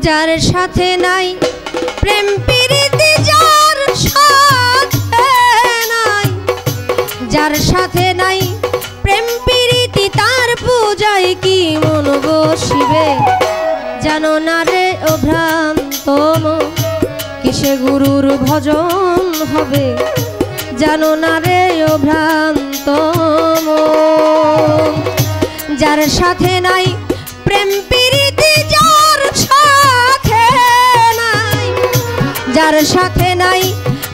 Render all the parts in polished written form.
যার সাথে নাই প্রেম প্রীতি, যার সাথে নাই, যার সাথে নাই প্রেম প্রীতি, তার পূজায় কি মন বসিবে। জানো না রে ও ভ্রান্ত মন, কিসে গুরুর ভজন হবে। জানো না রে ও ভ্রান্ত মন, যার সাথে নাই প্রেম প্রীতি, যার সাথে নাই, যার সাথে নাই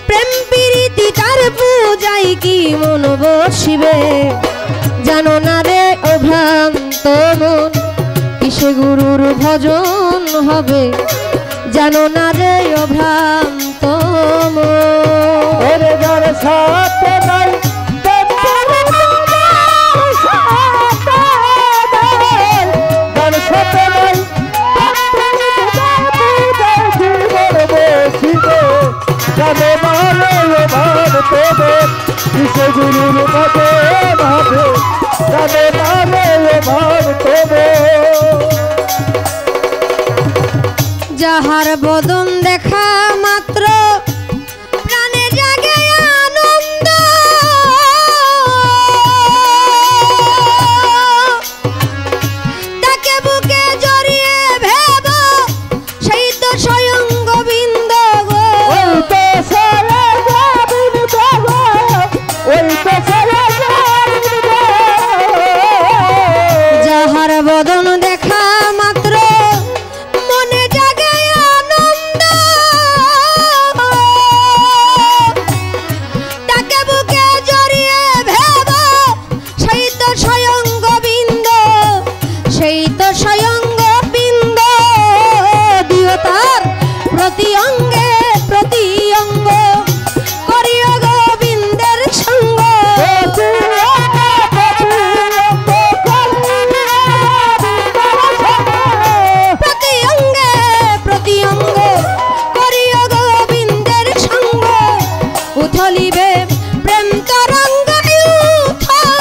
প্রেম প্রীতি, তার পূজায় কি মন বসিবে। জানো না রে ও ভ্রান্ত মন, কিসে গুরুর ভজন হবে। জানো না রে ও ভ্রান্ত মন, যার সাথে নাই কিসে গুরুর ভজন হবে। জানে না রে ভাব তবে যাহার বদন দেখা মাত্র প্রাণে জাগে আনন্দ, তাকে বুকে জড়িয়ে ভেব সেই তো স্বয়ং গোবিন্দ গো। ওই তো সারা গোবিন্দ গো, ওই তো সারা গোবিন্দ। যাহার বদন দেখা মাত্র মনে জাগে আনন্দ, তাকে বুকে জড়িয়ে ভেব সেই তো স্বয়ং গোবিন্দ, সেই তো স্বয়ং গোবিন্দ। দিও তার প্রতি অঙ্গে প্রতি অঙ্গ, করিও গোবিন্দের সঙ্গ। প্রতি অঙ্গে প্রতি অঙ্গ, করিও গোবিন্দের সঙ্গ। উথলিবে প্রেম তরঙ্গ,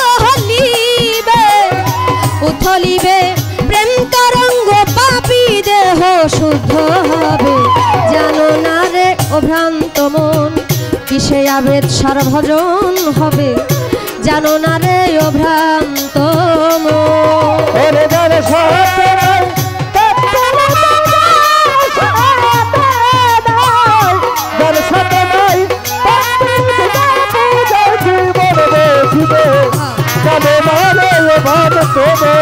উথলিবে, উথলিবে প্রেম তরঙ্গ, পাপী দেহ শুদ্ধ হবে। জানো না রে ও ভ্রান্ত মন, কিসে আবেদ সার ভজন হবে। জানো না রে ও ভ্রান্ত মন, যার সাথে নাই যার সাথে নাই জানে না রে ভাব তবে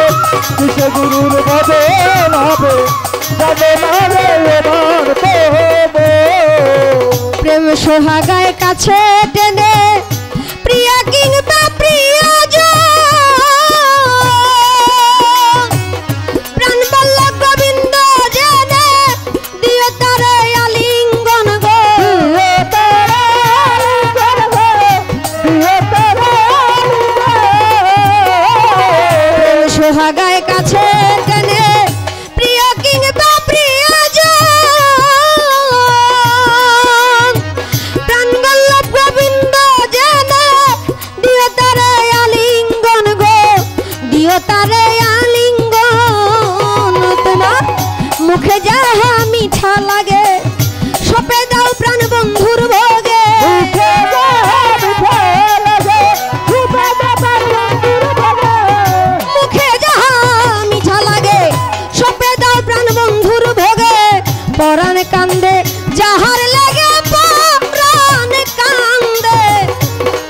কিসে গুরুর ভজন হবে। জানে না রে ভাব তবে প্রেম সোহাগায় কাছে টেনে প্রিয়া কিংবা প্রিয়জন, প্রাণ বল্লভ গোবিন্দ জেনে দিও তারে আলিঙ্গন গো। প্রেম সোহাগায় কাছে টেনে প্রিয় কিংবা প্রিয়জন, প্রাণ বল্লভ গোবিন্দ জেনে দিও তারে আলিঙ্গন গো, দিও তারে আলিঙ্গন। তোমার মুখে যাহা মিঠা লাগে, সপে দাও প্রাণ বন্ধুর ভোগে। মুখে যাহা মিঠা লাগে, সপে দাও প্রাণ বন্ধুর ভোগে। পরাণ কান্দে যাহার লাগে, পরাণ কান্দে,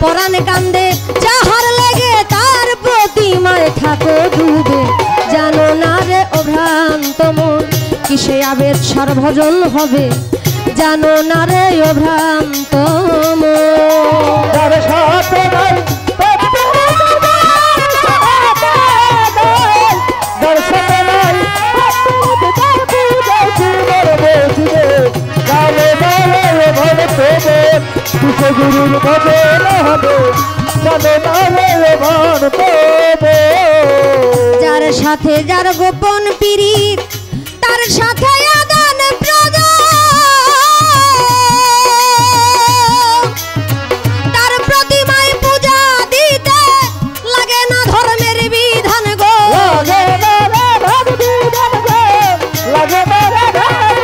পরাণ কান্দে যাহার লাগে, তার প্রতিমায় থাকো ডুবে। জানো না রে ও ভ্রান্ত মন, কিসে আবেদ সার ভজন হবে। জানো না রে ও ভ্রান্ত মন, যার সাথে নাই যার সাথে নাই জানে না রে ভাব তবে কিসে গুরুর ভজন হবে। জানে না রে ভাব তবে যার সাথে যার গোপন পীড়িত, তার সাথে আদান প্রদান, তার প্রতিমায় পূজা দিতে লাগে না ধর্মের বিধান গো। লাগে না রে ভাব বিধান গো, লাগে না রে ভাব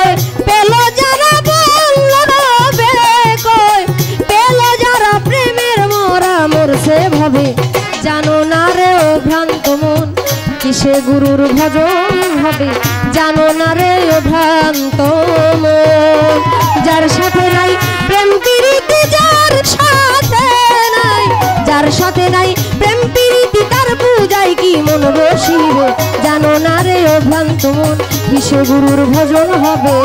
কই পেল যারা বলল রবে কই পেল যারা প্রেমের মরা মরছে ভাবে জানো না রে ও ভ্রান্ত মন কিসে গুরুর ভজন হবে জানো না রে ও ভ্রান্ত মন যার সাথে নাই প্রেম প্রীতি যার সাথে নাই প্রেম প্রীতি তার পূজায় কি মন বসিবে জানো না রে ও ভ্রান্ত মন কিসে গুরুর ভজন হবে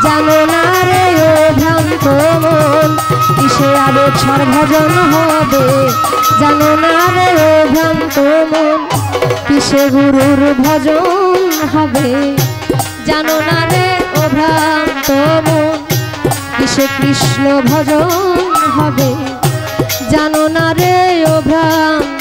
জানো না রে ও ভ্রান্ত মন কিসে আলোছার ভজন হবে জানো না রে ও ভ্রান্ত মন কিসে গুরুর ভজন হবে জানো না রে ও ভ্রান্ত মন কিসে কৃষ্ণ ভজন হবে জানো না রে ও ভ্রান্ত